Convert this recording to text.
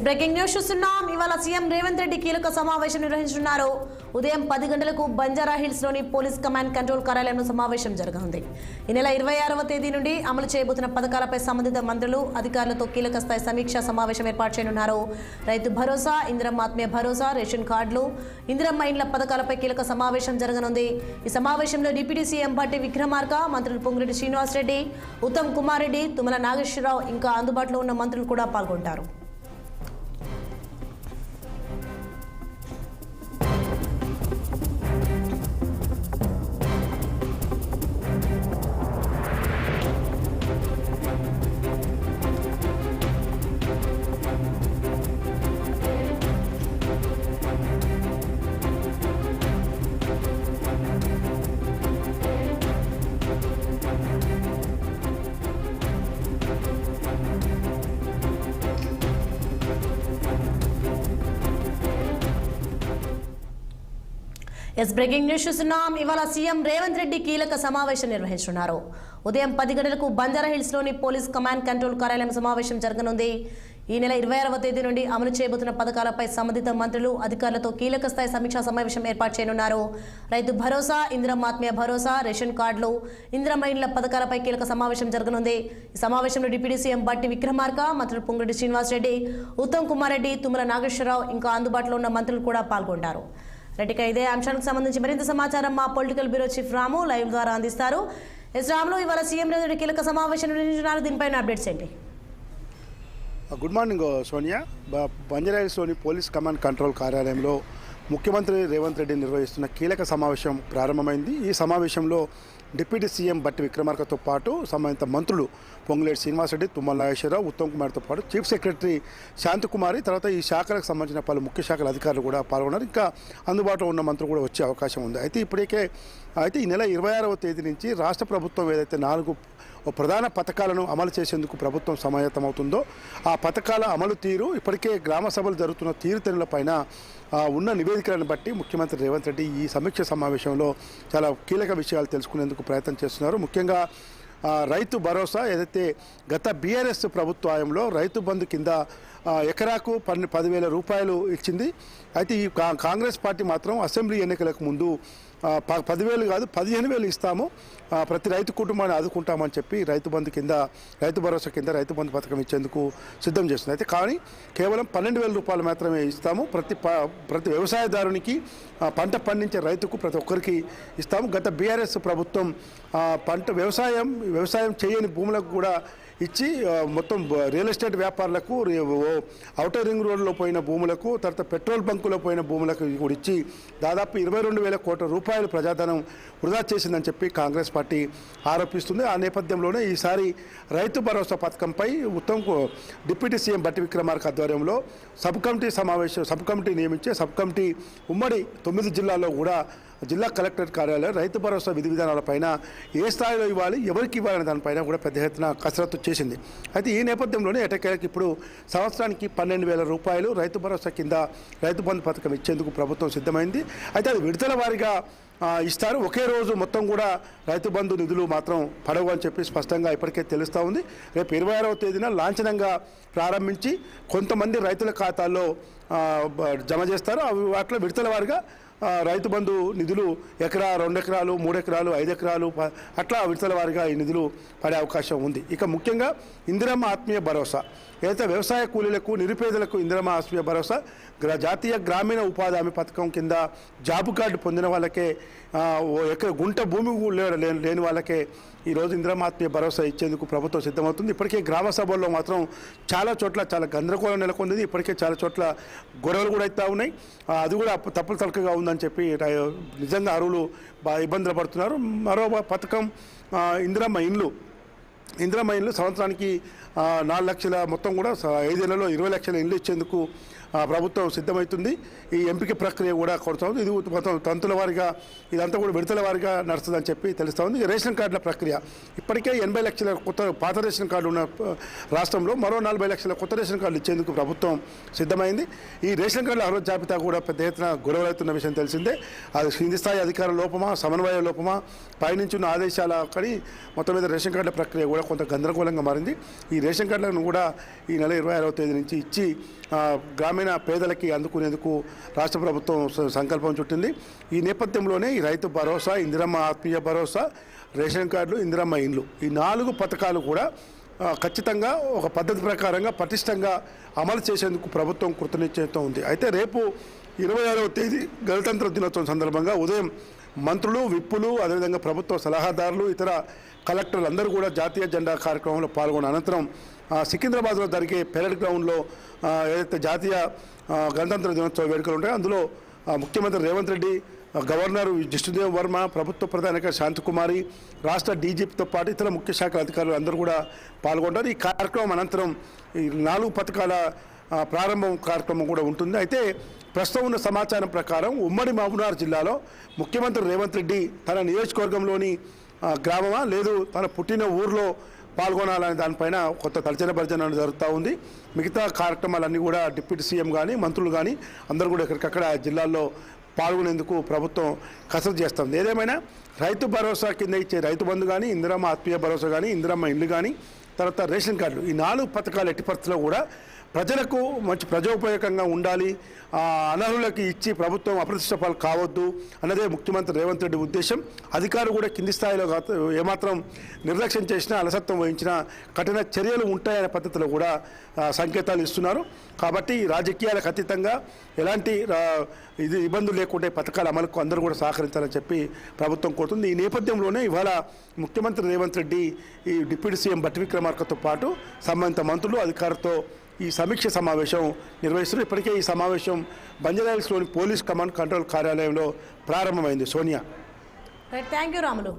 Breaking news చూస్తున్నాం. ఇవాళ CM Revanth Reddy కీలక సమావేశం నిర్వహించనున్నారు. ఉదయం 10 గంటలకు బంజారా హిల్స్ లోని పోలీస్ కమాండ్ కంట్రోల్ కార్యాలయంలో సమావేశం జరగనుంది. ఈ నెల 26వ తేదీ నుండి అమలు చేయబోతున్న పథకాలపై సంబంధిత మంత్రులు అధికారులతో కీలక స్థాయి సమీక్షా సమావేశం ఏర్పాటు చేయనున్నారు. రైతు భరోసా, ఇందిరమ్మ ఆత్మీయ భరోసా, రేషన్ కార్డులు, ఇందిరమ్మ ఇండ్ల పథకాలపై కీలక సమావేశం జరగనుంది. ఈ సమావేశంలో డిప్యూటీ సీఎం భట్టి విక్రమార్క, మంత్రులు పొంగిరెడ్డి శ్రీనివాసరెడ్డి, ఉత్తమ్ కుమార్ రెడ్డి, తుమ్మల నాగేశ్వరరావు ఇంకా అందుబాటులో ఉన్న మంత్రులు కూడా పాల్గొంటారు. బ్రేకింగ్ న్యూస్ చూస్తున్నాం. ఇవాళ సీఎం రేవంత్ రెడ్డి కీలక సమావేశం నిర్వహించనున్నారు. ఉదయం 10 గంటలకు బంజారా హిల్స్ లోని పోలీస్ కమాండ్ కంట్రోల్ కార్యాలయం సమావేశం జరగనుంది. ఈ నెల 26వ తేదీ నుండి అమలు చేయబోతున్న పథకాలపై సంబంధిత మంత్రులు అధికారులతో కీలక స్థాయి సమీక్షా సమావేశం ఏర్పాటు చేయనున్నారు. రైతు భరోసా, ఇందిరమ్మ ఆత్మీయ భరోసా, రేషన్ కార్డులు, ఇందిరమ్మ ఇండ్ల పథకాలపై కీలక సమావేశం జరగనుంది. ఈ సమావేశంలో డిప్యూటీ సీఎం భట్టి విక్రమార్క, మంత్రులు పొంగిరెడ్డి శ్రీనివాసరెడ్డి, ఉత్తమ్ కుమార్ రెడ్డి, తుమ్మల నాగేశ్వరరావు ఇంకా అందుబాటులో ఉన్న మంత్రులు కూడా పాల్గొంటారు. రెడ్డిగా ఇదే అంశానికి సంబంధించి మరింత సమాచారం మా పొలిటికల్ బ్యూరో చీఫ్ రాము లైవ్ ద్వారా అందిస్తారు. రాములు, ఇవాళ సీఎం రేవంత్ రెడ్డి కీలక సమావేశం నిర్వహించున్నారు. దీనిపైన అప్డేట్స్ ఏంటి? Good morning Sonia. బంజారా హిల్స్లోని పోలీస్ కమాండ్ కంట్రోల్ కార్యాలయంలో ముఖ్యమంత్రి రేవంత్ రెడ్డి నిర్వహిస్తున్న కీలక సమావేశం ప్రారంభమైంది. ఈ సమావేశంలో డిప్యూటీ సీఎం భట్టి విక్రమార్కతో పాటు సంబంధిత మంత్రులు పొంగులేటి శ్రీనివాసరెడ్డి, తుమ్మల నాగేశ్వరరావు, ఉత్తమ్ కుమార్తో పాటు చీఫ్ సెక్రటరీ శాంతికుమారి, తర్వాత ఈ శాఖలకు సంబంధించిన పలు ముఖ్య శాఖల అధికారులు కూడా పాల్గొన్నారు. ఇంకా అందుబాటులో ఉన్న మంత్రులు కూడా వచ్చే అవకాశం ఉంది. అయితే ఈ నెల 26వ తేదీ నుంచి రాష్ట్ర ప్రభుత్వం ఏదైతే 4 ప్రధాన పథకాలను అమలు చేసేందుకు ప్రభుత్వం సమాయత్తమవుతుందో ఆ పథకాల అమలు తీరు, ఇప్పటికే గ్రామ సభలు జరుగుతున్న తీరుతెన్నులపైన ఉన్న నివేదికలను బట్టి ముఖ్యమంత్రి రేవంత్ రెడ్డి ఈ సమీక్ష సమావేశంలో చాలా కీలక విషయాలు తెలుసుకునేందుకు ప్రయత్నం చేస్తున్నారు. ముఖ్యంగా రైతు భరోసా ఏదైతే గత బీఆర్ఎస్ ప్రభుత్వంలో రైతు బంధు కింద ఎకరాకు 10,000 రూపాయలు ఇచ్చింది. అయితే ఈ కాంగ్రెస్ పార్టీ మాత్రం అసెంబ్లీ ఎన్నికలకు ముందు 10,000 కాదు 15,000 ఇస్తాము, ప్రతి రైతు కుటుంబాన్ని ఆదుకుంటామని చెప్పి రైతు భరోసా కింద రైతు బంధు పథకం ఇచ్చేందుకు సిద్ధం చేస్తుంది. అయితే కానీ కేవలం 12,000 రూపాయలు మాత్రమే ఇస్తాము, ప్రతి వ్యవసాయదారునికి పంట పండించే రైతుకు ప్రతి ఒక్కరికి ఇస్తాము. గత బీఆర్ఎస్ ప్రభుత్వం వ్యవసాయం చేయని భూములకు కూడా ఇచ్చి మొత్తం రియల్ ఎస్టేట్ వ్యాపారులకు, ఔటర్ రింగ్ రోడ్లో పోయిన భూములకు, తర్వాత పెట్రోల్ బంకులో పోయిన భూములకు కూడా ఇచ్చి దాదాపు 22,000 కోట్ల రూపాయలు ప్రజాధనం వృధా చేసిందని చెప్పి కాంగ్రెస్ పార్టీ ఆరోపిస్తుంది. ఆ నేపథ్యంలోనే ఈసారి రైతు భరోసా పథకంపై డిప్యూటీ సీఎం భట్టి విక్రమార్క ఆధ్వర్యంలో సబ్ కమిటీ నియమించే సబ్ కమిటీ ఉమ్మడి 9 జిల్లాల్లో కూడా జిల్లా కలెక్టర్ కార్యాలయం రైతు భరోసా విధి విధానాలపైన ఏ స్థాయిలో ఇవ్వాలి, ఎవరికి ఇవ్వాలనే దానిపైన కూడా పెద్ద ఎత్తున కసరత్తు చేసింది. అయితే ఈ నేపథ్యంలోనే ఎటకేలకు ఇప్పుడు సంవత్సరానికి 12,000 రూపాయలు రైతు భరోసా కింద రైతు బంధు పథకం ఇచ్చేందుకు ప్రభుత్వం సిద్ధమైంది. అయితే అది విడతల వారీగా ఇస్తారు. ఒకే రోజు మొత్తం కూడా రైతు బంధు నిధులు మాత్రం పడవు అని చెప్పి స్పష్టంగా ఇప్పటికే తెలుస్తూ ఉంది. రేపు 26వ తేదీన లాంఛనంగా ప్రారంభించి కొంతమంది రైతుల ఖాతాల్లో జమ చేస్తారు. వాటిలో విడతల వారీగా రైతు బంధు నిధులు ఎకరా, 2 ఎకరాలు, 3 ఎకరాలు, 5 ఎకరాలు అట్లా విడతల వారీగా ఈ నిధులు పడే అవకాశం ఉంది. ఇక ముఖ్యంగా ఇందిరమ్మ ఆత్మీయ భరోసా ఏదైతే వ్యవసాయ కూలీలకు, నిరుపేదలకు ఇందిరమ్మ ఆత్మీయ భరోసా జాతీయ గ్రామీణ ఉపాధి హామీ పథకం కింద జాబ్ కార్డు పొందిన వాళ్ళకే, గుంట భూమి లేని వాళ్ళకే ఈరోజు ఇందిరమ్మ ఆత్మీయ భరోసా ఇచ్చేందుకు ప్రభుత్వం సిద్ధమవుతుంది. ఇప్పటికే గ్రామ సభల్లో మాత్రం చాలా చోట్ల చాలా గందరగోళం నెలకొంది. ఇప్పటికే చాలా చోట్ల గొడవలు కూడా అవుతూ ఉన్నాయి. అది కూడా తప్పులు తలకగా ఉందని చెప్పి నిజంగా అరువులు ఇబ్బందులు పడుతున్నారు. మరో పథకం ఇందిరమ్మ ఇండ్లు సంవత్సరానికి 4 లక్షల మొత్తం కూడా 5 ఏళ్లలో 20 లక్షల ఇండ్లు ఇచ్చేందుకు ప్రభుత్వం సిద్ధమవుతుంది. ఈ ఎంపిక ప్రక్రియ కూడా కొడుతుంది. ఇది మొత్తం తంతుల వారిగా ఇదంతా కూడా విడతల వారిగా నడుస్తుందని చెప్పి తెలుస్తూ ఉంది. రేషన్ కార్డుల ప్రక్రియ ఇప్పటికే 80 లక్షల కొత్త పాత రేషన్ కార్డు ఉన్న రాష్ట్రంలో మరో 40 లక్షల కొత్త రేషన్ కార్డులు ఇచ్చేందుకు ప్రభుత్వం సిద్ధమైంది. ఈ రేషన్ కార్డుల అర్హత జాబితా కూడా పెద్ద ఎత్తున గొడవలవుతున్న విషయం తెలిసిందే. అది కింది స్థాయి అధికార లోపమా, సమన్వయ లోపమా, పైనుంచి ఉన్న ఆదేశాల అక్కడి మొత్తం మీద రేషన్ కార్డుల ప్రక్రియ కూడా కొంత గందరగోళంగా మారింది. ఈ రేషన్ కార్డులను కూడా ఈ నెల 26వ తేదీ నుంచి ఇచ్చి గ్రామీణ పేదలకి అందుకునేందుకు రాష్ట్ర ప్రభుత్వం సంకల్పం చుట్టింది. ఈ నేపథ్యంలోనే ఈ రైతు భరోసా, ఇందిరమ్మ ఆత్మీయ భరోసా, రేషన్ కార్డులు, ఇందిరమ్మ ఇండ్లు ఈ 4 పథకాలు కూడా ఖచ్చితంగా ఒక పద్ధతి ప్రకారంగా పటిష్టంగా అమలు చేసేందుకు ప్రభుత్వం కృతనిశ్చయంతో ఉంది. అయితే రేపు 26వ తేదీ గణతంత్ర దినోత్సవం సందర్భంగా ఉదయం మంత్రులు, విప్పులు, అదేవిధంగా ప్రభుత్వ సలహాదారులు, ఇతర కలెక్టర్లు అందరూ కూడా జాతీయ జెండా కార్యక్రమంలో పాల్గొన్న అనంతరం సికింద్రాబాద్లో జరిగే పెరేడ్ గ్రౌండ్లో ఏదైతే జాతీయ గణతంత్ర దినోత్సవ వేడుకలు ఉంటాయో అందులో ముఖ్యమంత్రి రేవంత్ రెడ్డి, గవర్నర్ జిష్ణుదేవ్ వర్మ, ప్రభుత్వ ప్రధాన శాంతకుమారి, రాష్ట్ర డీజీపీతో పాటు ఇతర ముఖ్య శాఖల అధికారులు అందరూ కూడా పాల్గొంటారు. ఈ కార్యక్రమం అనంతరం ఈ 4 పథకాల ప్రారంభం కార్యక్రమం కూడా ఉంటుంది. అయితే ప్రస్తుతం ఉన్న సమాచారం ప్రకారం ఉమ్మడి మహబూబ్నగర్ జిల్లాలో ముఖ్యమంత్రి రేవంత్ రెడ్డి తన నియోజకవర్గంలోని గ్రామమా లేదు తన పుట్టిన ఊర్లో పాల్గొనాలనే దానిపైన కొత్త తర్జన భర్జన జరుగుతూ ఉంది. మిగతా కార్యక్రమాలన్నీ కూడా డిప్యూటీ సీఎం కానీ మంత్రులు కానీ అందరూ కూడా ఎక్కడికక్కడ జిల్లాల్లో పాల్గొనేందుకు ప్రభుత్వం కసరత్తు చేస్తుంది. ఏదేమైనా రైతు భరోసా కింద ఇచ్చే రైతు బంధు కానీ, ఇందిరమ్మ ఆత్మీయ భరోసా కానీ, ఇందిరమ్మ ఇల్లు కానీ, తర్వాత రేషన్ కార్డులు ఈ 4 పథకాలు ఎట్టి పరిస్థితుల్లో కూడా ప్రజలకు మంచి ప్రజోపయోగంగా ఉండాలి, అనర్హులకి ఇచ్చి ప్రభుత్వం అప్రతిష్ట పాలు కావద్దు అన్నదే ముఖ్యమంత్రి రేవంత్ రెడ్డి ఉద్దేశం. అధికారులు కూడా కింది స్థాయిలో ఏమాత్రం నిర్లక్ష్యం చేసినా, అలసత్వం వహించినా కఠిన చర్యలు ఉంటాయనే పద్ధతిలో కూడా సంకేతాలు ఇస్తున్నారు. కాబట్టి రాజకీయాలకు అతీతంగా ఎలాంటి ఇబ్బందులు లేకుండా పథకాల అమలుకు అందరూ కూడా సహకరించాలని చెప్పి ప్రభుత్వం కోరుతుంది. ఈ నేపథ్యంలోనే ఇవాళ ముఖ్యమంత్రి రేవంత్ రెడ్డి ఈ డిప్యూటీ సీఎం బట్టి విక్రమార్కతో పాటు సంబంధిత మంత్రులు, అధికారులతో ఈ సమీక్ష సమావేశం నిర్వహిస్తున్నారు. ఇప్పటికే ఈ సమావేశం బంజారాహిల్స్లోని పోలీస్ కమాండ్ కంట్రోల్ కార్యాలయంలో ప్రారంభమైంది. Sonia, thank you Ramulu.